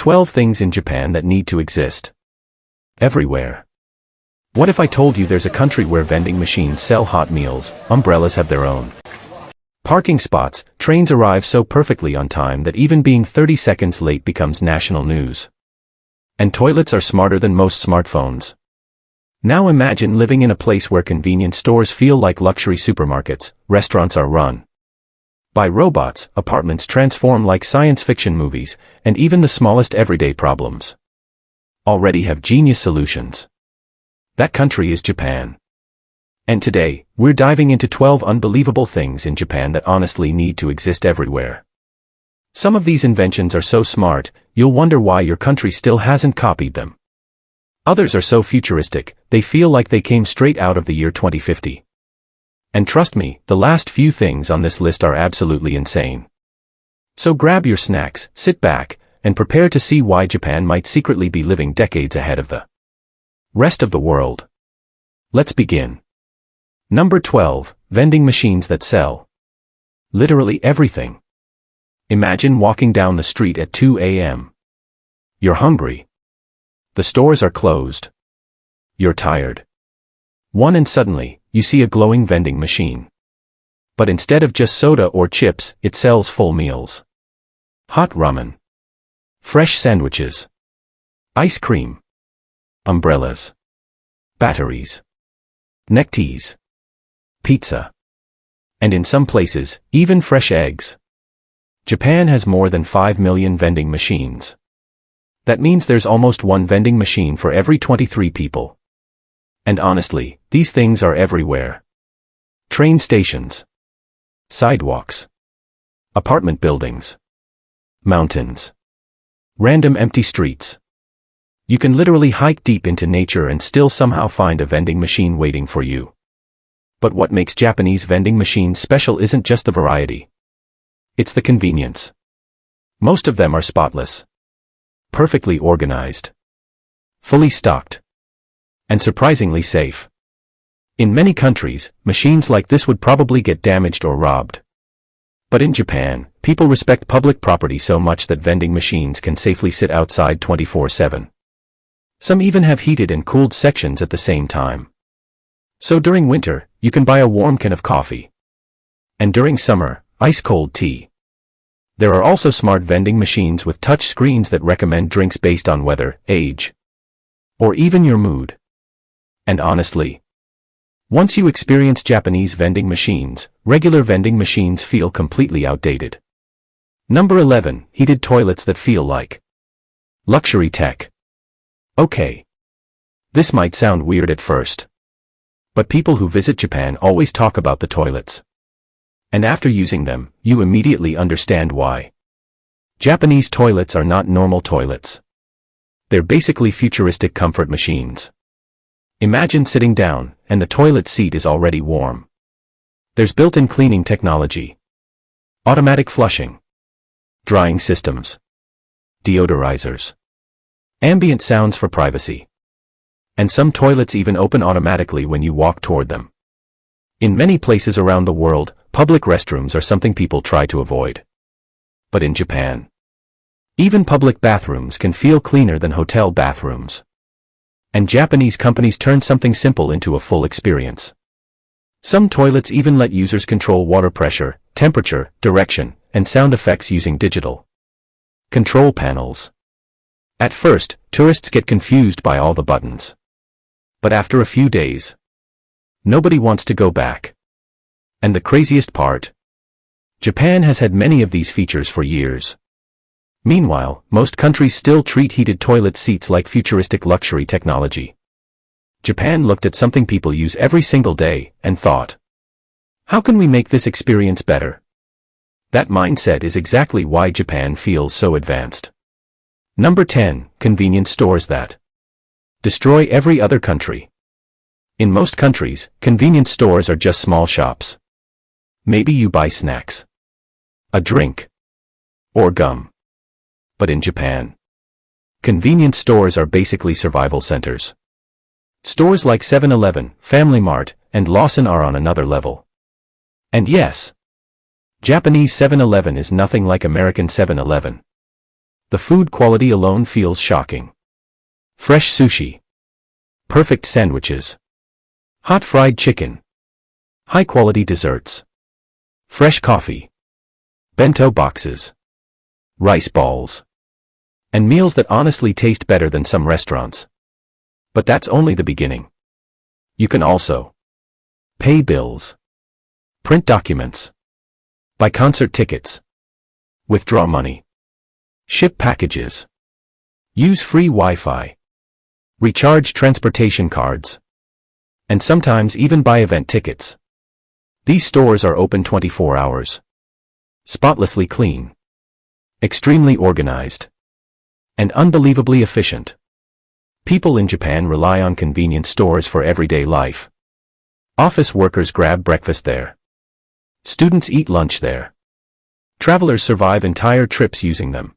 12 things in Japan that need to exist everywhere. What if I told you there's a country where vending machines sell hot meals, umbrellas have their own parking spots, trains arrive so perfectly on time that even being 30 seconds late becomes national news, and toilets are smarter than most smartphones? Now imagine living in a place where convenience stores feel like luxury supermarkets, restaurants are run by robots, apartments transform like science fiction movies, and even the smallest everyday problems already have genius solutions. That country is Japan. And today, we're diving into 12 unbelievable things in Japan that honestly need to exist everywhere. Some of these inventions are so smart, you'll wonder why your country still hasn't copied them. Others are so futuristic, they feel like they came straight out of the year 2050. And trust me, the last few things on this list are absolutely insane. So grab your snacks, sit back, and prepare to see why Japan might secretly be living decades ahead of the rest of the world. Let's begin. Number 12, vending machines that sell literally everything. Imagine walking down the street at 2 a.m. You're hungry. The stores are closed. You're tired. And suddenly, you see a glowing vending machine. But instead of just soda or chips, it sells full meals. Hot ramen. Fresh sandwiches. Ice cream. Umbrellas. Batteries. Neckties. Pizza. And in some places, even fresh eggs. Japan has more than 5 million vending machines. That means there's almost one vending machine for every 23 people. And honestly, these things are everywhere. Train stations. Sidewalks. Apartment buildings. Mountains. Random empty streets. You can literally hike deep into nature and still somehow find a vending machine waiting for you. But what makes Japanese vending machines special isn't just the variety. It's the convenience. Most of them are spotless. Perfectly organized. Fully stocked. And surprisingly safe. In many countries, machines like this would probably get damaged or robbed. But in Japan, people respect public property so much that vending machines can safely sit outside 24/7. Some even have heated and cooled sections at the same time. So during winter, you can buy a warm can of coffee. And during summer, ice-cold tea. There are also smart vending machines with touch screens that recommend drinks based on weather, age, or even your mood. And honestly, once you experience Japanese vending machines, regular vending machines feel completely outdated. Number 11, heated toilets that feel like luxury tech. Okay. This might sound weird at first. But people who visit Japan always talk about the toilets. And after using them, you immediately understand why. Japanese toilets are not normal toilets. They're basically futuristic comfort machines. Imagine sitting down, and the toilet seat is already warm. There's built-in cleaning technology. Automatic flushing. Drying systems. Deodorizers. Ambient sounds for privacy. And some toilets even open automatically when you walk toward them. In many places around the world, public restrooms are something people try to avoid. But in Japan, even public bathrooms can feel cleaner than hotel bathrooms. And Japanese companies turn something simple into a full experience. Some toilets even let users control water pressure, temperature, direction, and sound effects using digital control panels. At first, tourists get confused by all the buttons. But after a few days, nobody wants to go back. And the craziest part? Japan has had many of these features for years. Meanwhile, most countries still treat heated toilet seats like futuristic luxury technology. Japan looked at something people use every single day and thought, how can we make this experience better? That mindset is exactly why Japan feels so advanced. Number 10, convenience stores that destroy every other country. In most countries, convenience stores are just small shops. Maybe you buy snacks, a drink, or gum. But in Japan, convenience stores are basically survival centers. Stores like 7-Eleven, Family Mart, and Lawson are on another level. And yes, Japanese 7-Eleven is nothing like American 7-Eleven. The food quality alone feels shocking. Fresh sushi. Perfect sandwiches. Hot fried chicken. High-quality desserts. Fresh coffee. Bento boxes. Rice balls. And meals that honestly taste better than some restaurants. But that's only the beginning. You can also pay bills, print documents, buy concert tickets, withdraw money, ship packages, use free Wi-Fi, recharge transportation cards, and sometimes even buy event tickets. These stores are open 24 hours. Spotlessly clean. Extremely organized. And unbelievably efficient. People in Japan rely on convenience stores for everyday life. Office workers grab breakfast there. Students eat lunch there. Travelers survive entire trips using them.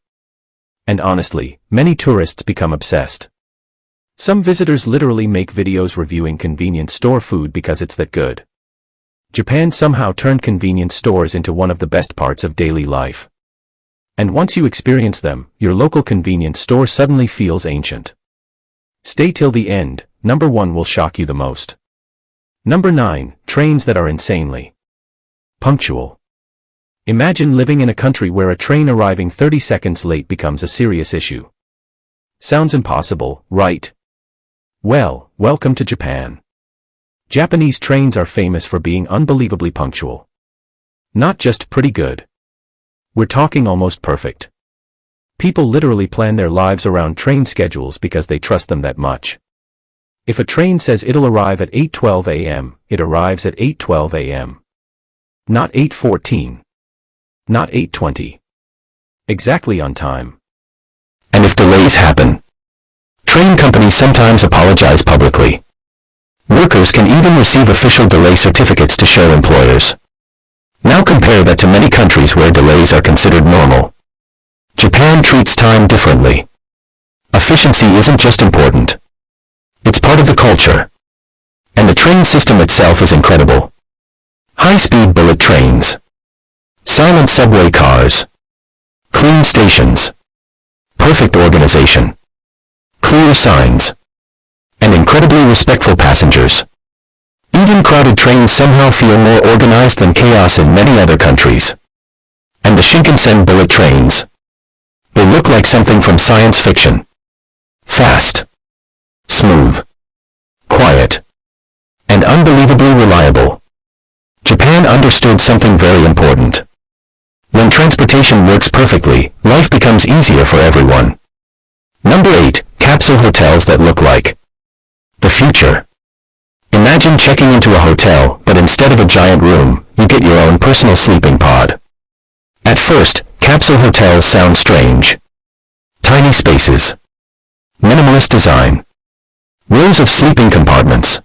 And honestly, many tourists become obsessed. Some visitors literally make videos reviewing convenience store food because it's that good. Japan somehow turned convenience stores into one of the best parts of daily life. And once you experience them, your local convenience store suddenly feels ancient. Stay till the end, number 1 will shock you the most. Number 9, trains that are insanely punctual. Imagine living in a country where a train arriving 30 seconds late becomes a serious issue. Sounds impossible, right? Well, welcome to Japan. Japanese trains are famous for being unbelievably punctual. Not just pretty good. We're talking almost perfect. People literally plan their lives around train schedules because they trust them that much. If a train says it'll arrive at 8:12 a.m., it arrives at 8:12 a.m. Not 8:14. Not 8:20. Exactly on time. And if delays happen, train companies sometimes apologize publicly. Workers can even receive official delay certificates to show employers. Now compare that to many countries where delays are considered normal. Japan treats time differently. Efficiency isn't just important. It's part of the culture. And the train system itself is incredible. High-speed bullet trains. Silent subway cars. Clean stations. Perfect organization. Clear signs. And incredibly respectful passengers. Even crowded trains somehow feel more organized than chaos in many other countries. And the Shinkansen bullet trains. They look like something from science fiction. Fast. Smooth. Quiet. And unbelievably reliable. Japan understood something very important. When transportation works perfectly, life becomes easier for everyone. Number 8, capsule hotels that look like the future. Imagine checking into a hotel, but instead of a giant room, you get your own personal sleeping pod. At first, capsule hotels sound strange. Tiny spaces. Minimalist design. Rows of sleeping compartments.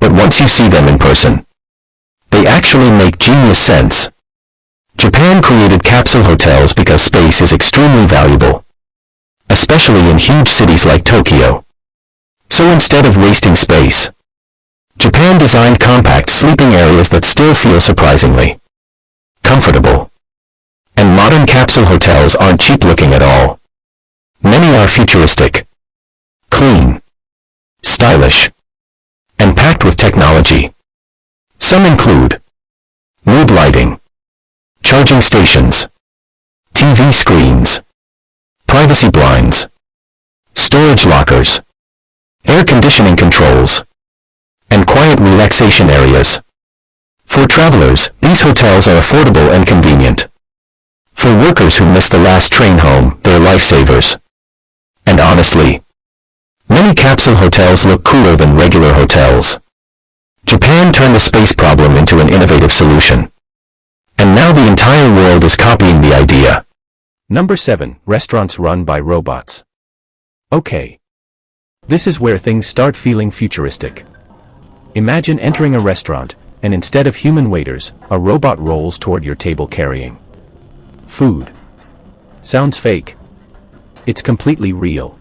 But once you see them in person, they actually make genius sense. Japan created capsule hotels because space is extremely valuable. Especially in huge cities like Tokyo. So instead of wasting space, Japan designed compact sleeping areas that still feel surprisingly comfortable. And modern capsule hotels aren't cheap looking at all. Many are futuristic, clean, stylish, and packed with technology. Some include mood lighting, charging stations, TV screens, privacy blinds, storage lockers, air conditioning controls, and quiet relaxation areas. For travelers, these hotels are affordable and convenient. For workers who miss the last train home, they're lifesavers. And honestly, many capsule hotels look cooler than regular hotels. Japan turned the space problem into an innovative solution. And now the entire world is copying the idea. Number 7, restaurants run by robots. Okay. This is where things start feeling futuristic. Imagine entering a restaurant, and instead of human waiters, a robot rolls toward your table carrying food. Sounds fake. It's completely real.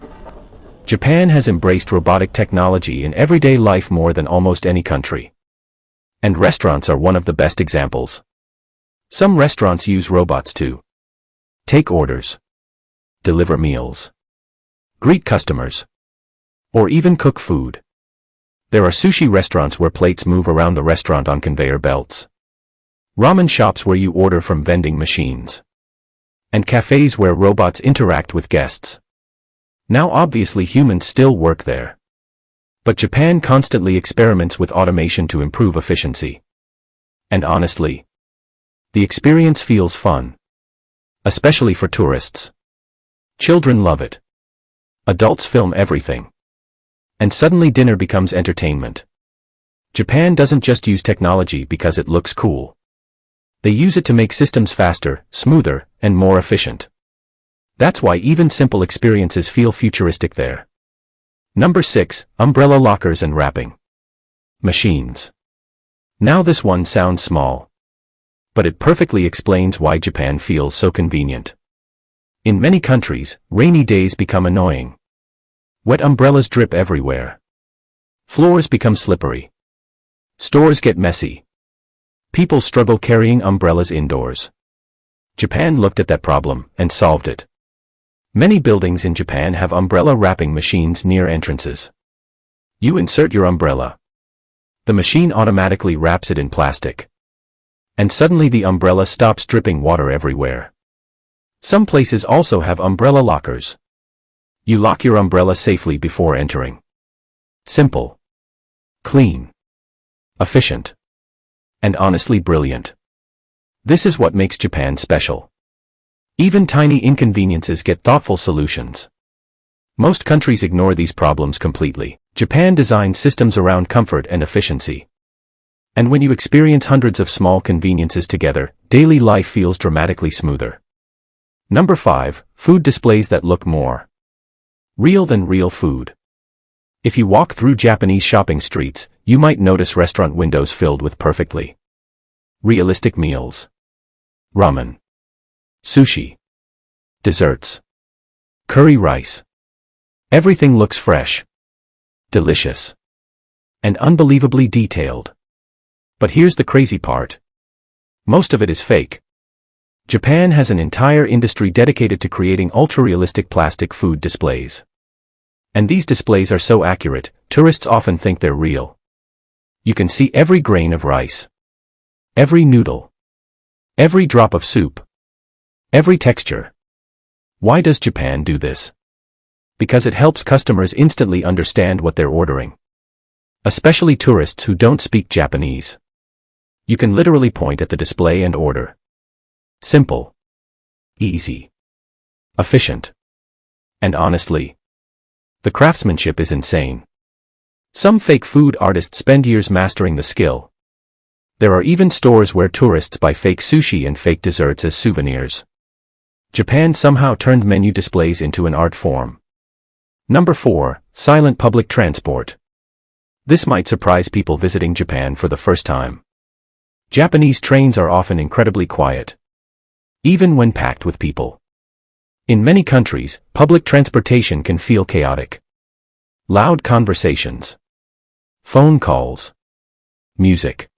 Japan has embraced robotic technology in everyday life more than almost any country. And restaurants are one of the best examples. Some restaurants use robots to take orders, deliver meals, greet customers, or even cook food. There are sushi restaurants where plates move around the restaurant on conveyor belts, ramen shops where you order from vending machines, and cafes where robots interact with guests. Now obviously humans still work there. But Japan constantly experiments with automation to improve efficiency. And honestly, the experience feels fun. Especially for tourists. Children love it. Adults film everything. And suddenly dinner becomes entertainment. Japan doesn't just use technology because it looks cool. They use it to make systems faster, smoother, and more efficient. That's why even simple experiences feel futuristic there. Number 6, umbrella lockers and wrapping machines. Now this one sounds small, but it perfectly explains why Japan feels so convenient. In many countries, rainy days become annoying. Wet umbrellas drip everywhere. Floors become slippery. Stores get messy. People struggle carrying umbrellas indoors. Japan looked at that problem and solved it. Many buildings in Japan have umbrella wrapping machines near entrances. You insert your umbrella. The machine automatically wraps it in plastic. And suddenly the umbrella stops dripping water everywhere. Some places also have umbrella lockers. You lock your umbrella safely before entering. Simple, clean, efficient, and honestly brilliant. This is what makes Japan special. Even tiny inconveniences get thoughtful solutions. Most countries ignore these problems completely. Japan designs systems around comfort and efficiency. And when you experience hundreds of small conveniences together, daily life feels dramatically smoother. Number 5, food displays that look more real than real food. If you walk through Japanese shopping streets, you might notice restaurant windows filled with perfectly realistic meals. Ramen, sushi, desserts, curry rice. Everything looks fresh, delicious, and unbelievably detailed. But here's the crazy part. Most of it is fake. Japan has an entire industry dedicated to creating ultra-realistic plastic food displays. And these displays are so accurate, tourists often think they're real. You can see every grain of rice, every noodle, every drop of soup, every texture. Why does Japan do this? Because it helps customers instantly understand what they're ordering. Especially tourists who don't speak Japanese. You can literally point at the display and order. Simple, easy, efficient. And honestly, the craftsmanship is insane. Some fake food artists spend years mastering the skill. There are even stores where tourists buy fake sushi and fake desserts as souvenirs. Japan somehow turned menu displays into an art form. Number 4, silent public transport. This might surprise people visiting Japan for the first time. Japanese trains are often incredibly quiet, even when packed with people. In many countries, public transportation can feel chaotic. Loud conversations, phone calls, music,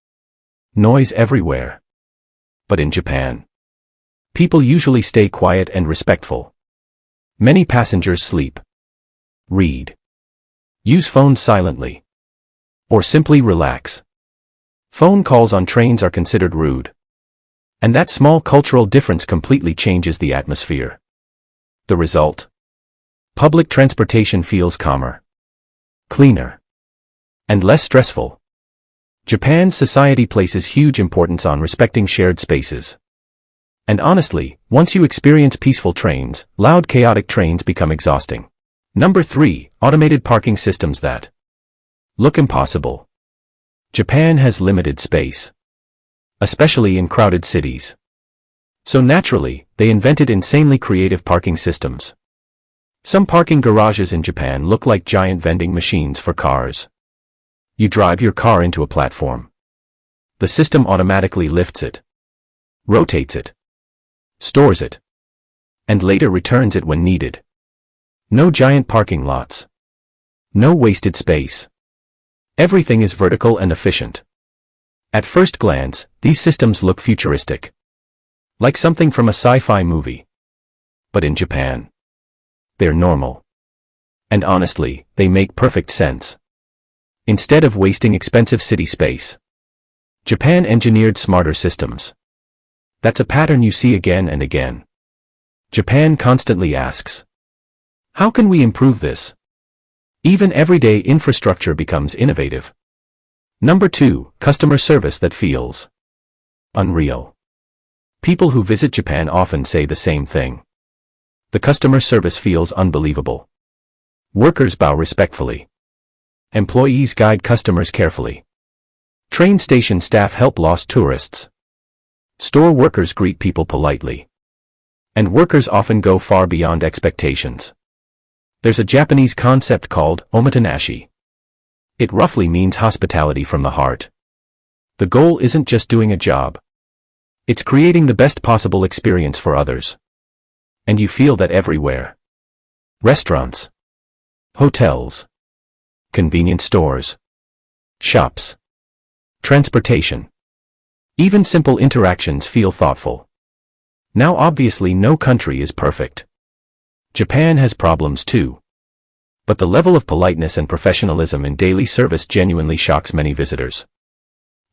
noise everywhere. But in Japan, people usually stay quiet and respectful. Many passengers sleep, read, use phones silently, or simply relax. Phone calls on trains are considered rude. And that small cultural difference completely changes the atmosphere. The result? Public transportation feels calmer, cleaner, and less stressful. Japan's society places huge importance on respecting shared spaces. And honestly, once you experience peaceful trains, loud chaotic trains become exhausting. Number 3, automated parking systems that look impossible. Japan has limited space, especially in crowded cities. So naturally, they invented insanely creative parking systems. Some parking garages in Japan look like giant vending machines for cars. You drive your car into a platform. The system automatically lifts it, rotates it, stores it, and later returns it when needed. No giant parking lots. No wasted space. Everything is vertical and efficient. At first glance, these systems look futuristic, like something from a sci-fi movie. But in Japan, They're normal. And honestly, they make perfect sense. Instead of wasting expensive city space, Japan engineered smarter systems. That's a pattern you see again and again. Japan constantly asks, how can we improve this? Even everyday infrastructure becomes innovative. Number 2, customer service that feels unreal. People who visit Japan often say the same thing. The customer service feels unbelievable. Workers bow respectfully. Employees guide customers carefully. Train station staff help lost tourists. Store workers greet people politely. And workers often go far beyond expectations. There's a Japanese concept called omotenashi. It roughly means hospitality from the heart. The goal isn't just doing a job. It's creating the best possible experience for others. And you feel that everywhere. Restaurants, hotels, convenience stores, shops, transportation. Even simple interactions feel thoughtful. Now obviously no country is perfect. Japan has problems too. But the level of politeness and professionalism in daily service genuinely shocks many visitors.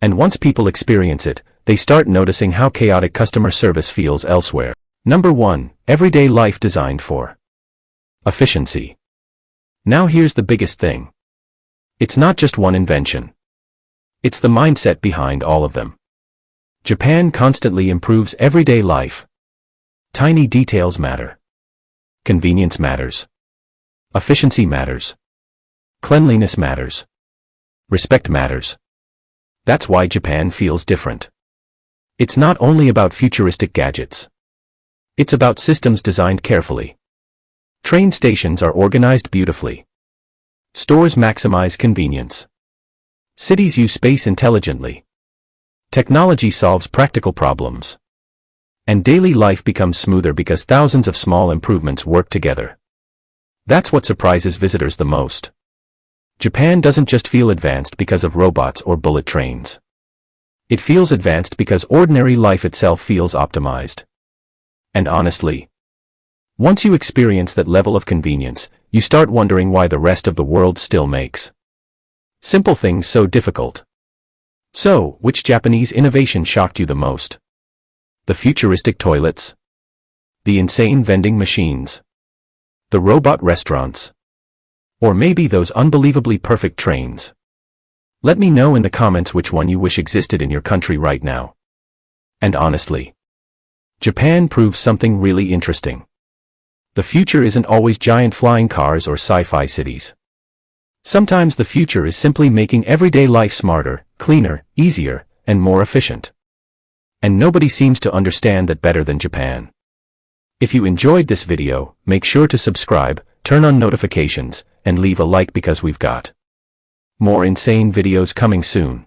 And once people experience it, they start noticing how chaotic customer service feels elsewhere. Number 1, everyday life designed for efficiency. Now here's the biggest thing. It's not just one invention. It's the mindset behind all of them. Japan constantly improves everyday life. Tiny details matter. Convenience matters. Efficiency matters. Cleanliness matters. Respect matters. That's why Japan feels different. It's not only about futuristic gadgets. It's about systems designed carefully. Train stations are organized beautifully. Stores maximize convenience. Cities use space intelligently. Technology solves practical problems. And daily life becomes smoother because thousands of small improvements work together. That's what surprises visitors the most. Japan doesn't just feel advanced because of robots or bullet trains. It feels advanced because ordinary life itself feels optimized. And honestly, once you experience that level of convenience, you start wondering why the rest of the world still makes simple things so difficult. So, which Japanese innovation shocked you the most? The futuristic toilets? The insane vending machines? The robot restaurants? Or maybe those unbelievably perfect trains? Let me know in the comments which one you wish existed in your country right now. And honestly, Japan proves something really interesting. The future isn't always giant flying cars or sci-fi cities. Sometimes the future is simply making everyday life smarter, cleaner, easier, and more efficient. And nobody seems to understand that better than Japan. If you enjoyed this video, make sure to subscribe, turn on notifications, and leave a like because we've got more insane videos coming soon.